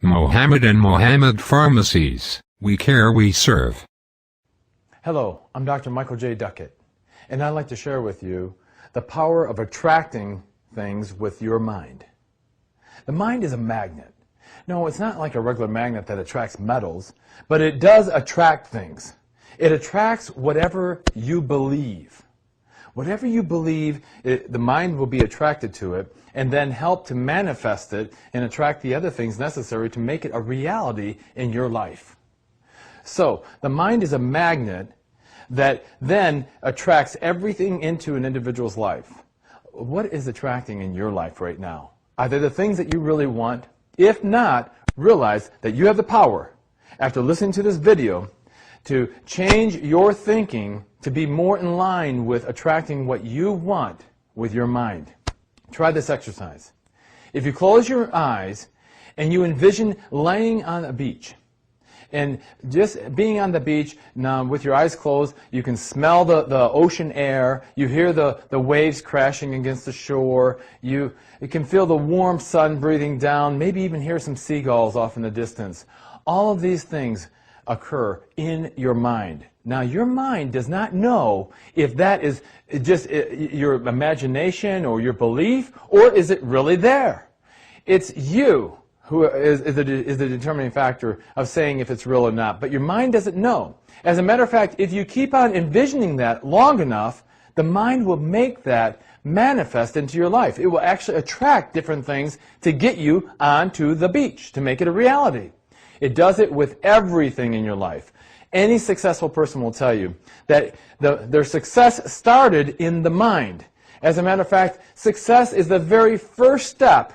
Mohammed and Mohmmed Pharmacies. We care, we serve. Hello, I'm Dr. Michael J. Duckett, and I'd like to share with you the power of attracting things with your mind. The mind is a magnet. No, it's not like a regular magnet that attracts metals, but it does attract things. It attracts whatever you believe. Whatever you believe, the mind will be attracted to it and then help to manifest it and attract the other things necessary to make it a reality in your life. So, the mind is a magnet that then attracts everything into an individual's life. What is attracting in your life right now? Are they the things that you really want? If not, realize that you have the power, after listening to this video, to change your thinking to be more in line with attracting what you want with your mind. Try this exercise. If you close your eyes and you envision laying on a beach, and just being on the beach, now with your eyes closed, you can smell the ocean air, you hear the waves crashing against the shore, you can feel the warm sun breathing down, maybe even hear some seagulls off in the distance. All of these things occur in your mind. Now, your mind does not know if that is just your imagination or your belief, or is it really there. It's you who is the determining factor of saying if it's real or not, but your mind doesn't know. As a matter of fact, if you keep on envisioning that long enough, the mind will make that manifest into your life. It will actually attract different things to get you onto the beach, to make it a reality. It does it with everything in your life. Any successful person will tell you that their success started in the mind. As a matter of fact, success is the very first step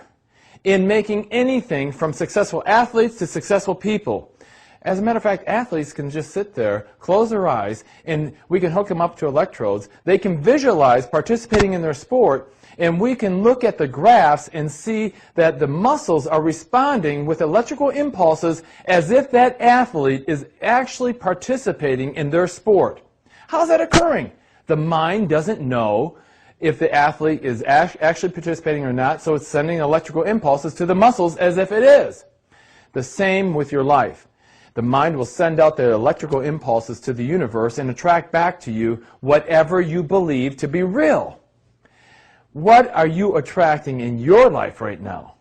in making anything from successful athletes to successful people. As a matter of fact, athletes can just sit there, close their eyes, and we can hook them up to electrodes. They can visualize participating in their sport, and we can look at the graphs and see that the muscles are responding with electrical impulses as if that athlete is actually participating in their sport. How's that occurring? The mind doesn't know if the athlete is actually participating or not, so it's sending electrical impulses to the muscles as if it is. The same with your life. The mind will send out the electrical impulses to the universe and attract back to you whatever you believe to be real. What are you attracting in your life right now?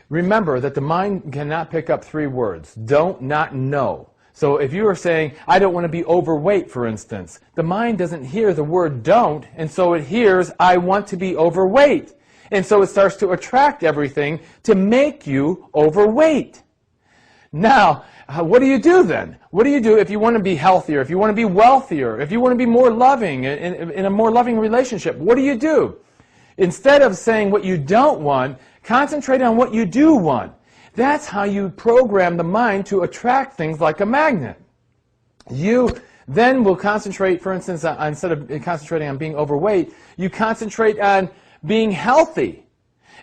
Remember that the mind cannot pick up three words: don't, not, know. So if you are saying, I don't want to be overweight, for instance, the mind doesn't hear the word don't, and so it hears, I want to be overweight. And so it starts to attract everything to make you overweight. Now, what do you do then? What do you do if you want to be healthier, if you want to be wealthier, if you want to be more loving, in a more loving relationship? What do? Instead of saying what you don't want, concentrate on what you do want. That's how you program the mind to attract things like a magnet. You then will concentrate, for instance, instead of concentrating on being overweight, you concentrate on being healthy.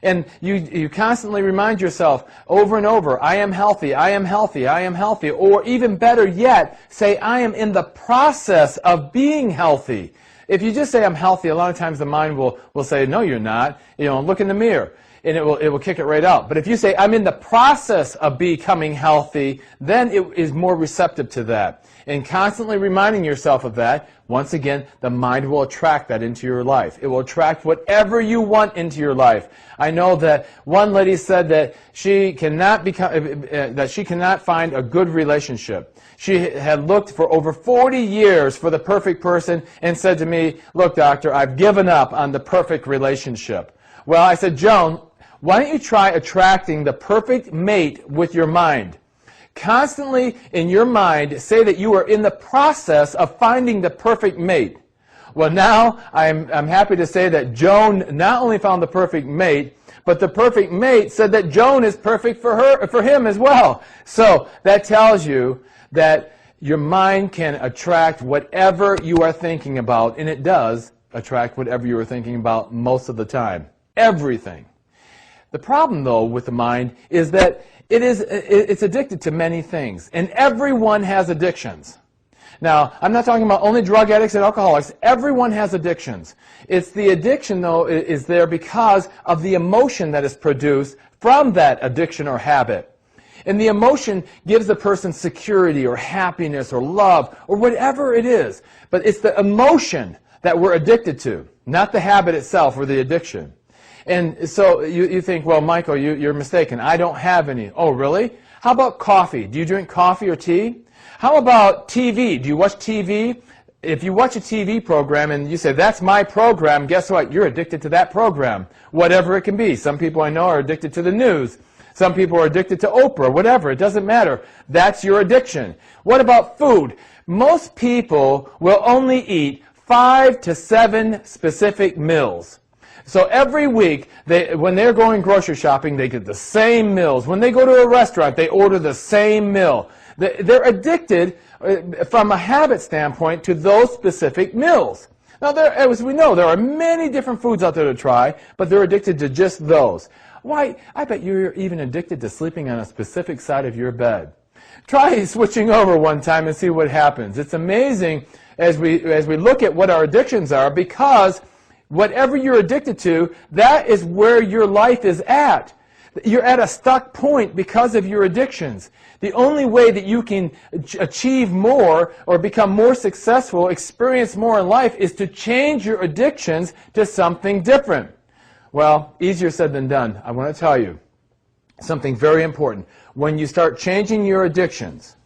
And you constantly remind yourself over and over, I am healthy, I am healthy, I am healthy. Or even better yet, say, I am in the process of being healthy. If you just say I'm healthy, a lot of times the mind will say, no, you're not. Look in the mirror, and it will kick it right out. But if you say, I'm in the process of becoming healthy, then it is more receptive to that. And constantly reminding yourself of that, once again, the mind will attract that into your life. It will attract whatever you want into your life. I know that one lady said that she cannot find a good relationship. She had looked for over 40 years for the perfect person and said to me, look, doctor, I've given up on the perfect relationship. Well, I said, Joan, why don't you try attracting the perfect mate with your mind? Constantly in your mind say that you are in the process of finding the perfect mate. Well, now I'm happy to say that Joan not only found the perfect mate, but the perfect mate said that Joan is perfect for him as well. So that tells you that your mind can attract whatever you are thinking about, and it does attract whatever you are thinking about most of the time. Everything. The problem, though, with the mind is that it's addicted to many things, and everyone has addictions. Now, I'm not talking about only drug addicts and alcoholics. Everyone has addictions. It's the addiction, though, is there because of the emotion that is produced from that addiction or habit. And the emotion gives the person security or happiness or love or whatever it is. But it's the emotion that we're addicted to, not the habit itself or the addiction. And so you think, well, Michael, you're mistaken. I don't have any. Oh, really? How about coffee? Do you drink coffee or tea? How about TV? Do you watch TV? If you watch a TV program and you say, that's my program, guess what? You're addicted to that program, whatever it can be. Some people I know are addicted to the news. Some people are addicted to Oprah, whatever. It doesn't matter. That's your addiction. What about food? Most people will only eat 5 to 7 specific meals. So every week, when they're going grocery shopping, they get the same meals. When they go to a restaurant, they order the same meal. They're addicted from a habit standpoint to those specific meals. Now, as we know, there are many different foods out there to try, but they're addicted to just those. Why? I bet you're even addicted to sleeping on a specific side of your bed. Try switching over one time and see what happens. It's amazing as we look at what our addictions are, because whatever you're addicted to, that is where your life is at. You're at a stuck point because of your addictions. The only way that you can achieve more or become more successful, experience more in life, is to change your addictions to something different. Well, easier said than done. I want to tell you something very important. When you start changing your addictions,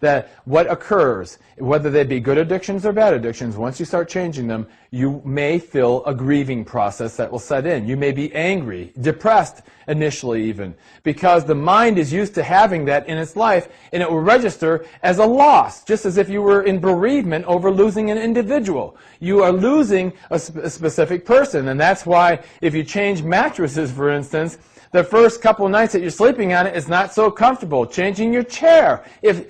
that what occurs, whether they be good addictions or bad addictions, once you start changing them, you may feel a grieving process that will set in. You may be angry, depressed initially even, because the mind is used to having that in its life, and it will register as a loss, just as if you were in bereavement over losing an individual. You are losing a specific person, and that's why if you change mattresses, for instance, the first couple of nights that you're sleeping on it is not so comfortable. Changing your chair. If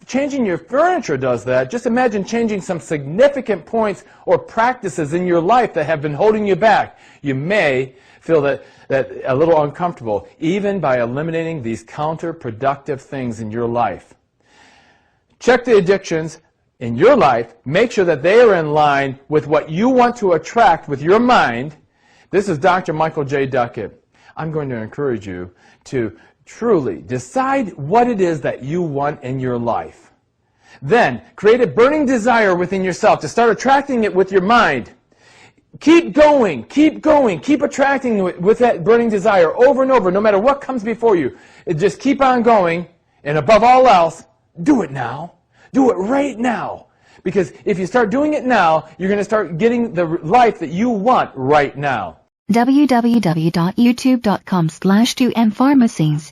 changing your furniture does that, just imagine changing some significant points or practices in your life that have been holding you back. You may feel that a little uncomfortable, even by eliminating these counterproductive things in your life. Check the addictions in your life. Make sure that they are in line with what you want to attract with your mind. This is Dr. Michael J. Duckett. I'm going to encourage you to truly decide what it is that you want in your life. Then, create a burning desire within yourself to start attracting it with your mind. Keep going, keep attracting it with that burning desire over and over, no matter what comes before you. Just keep on going, and above all else, do it now. Do it right now. Because if you start doing it now, you're going to start getting the life that you want right now. www.youtube.com/2mpharmacies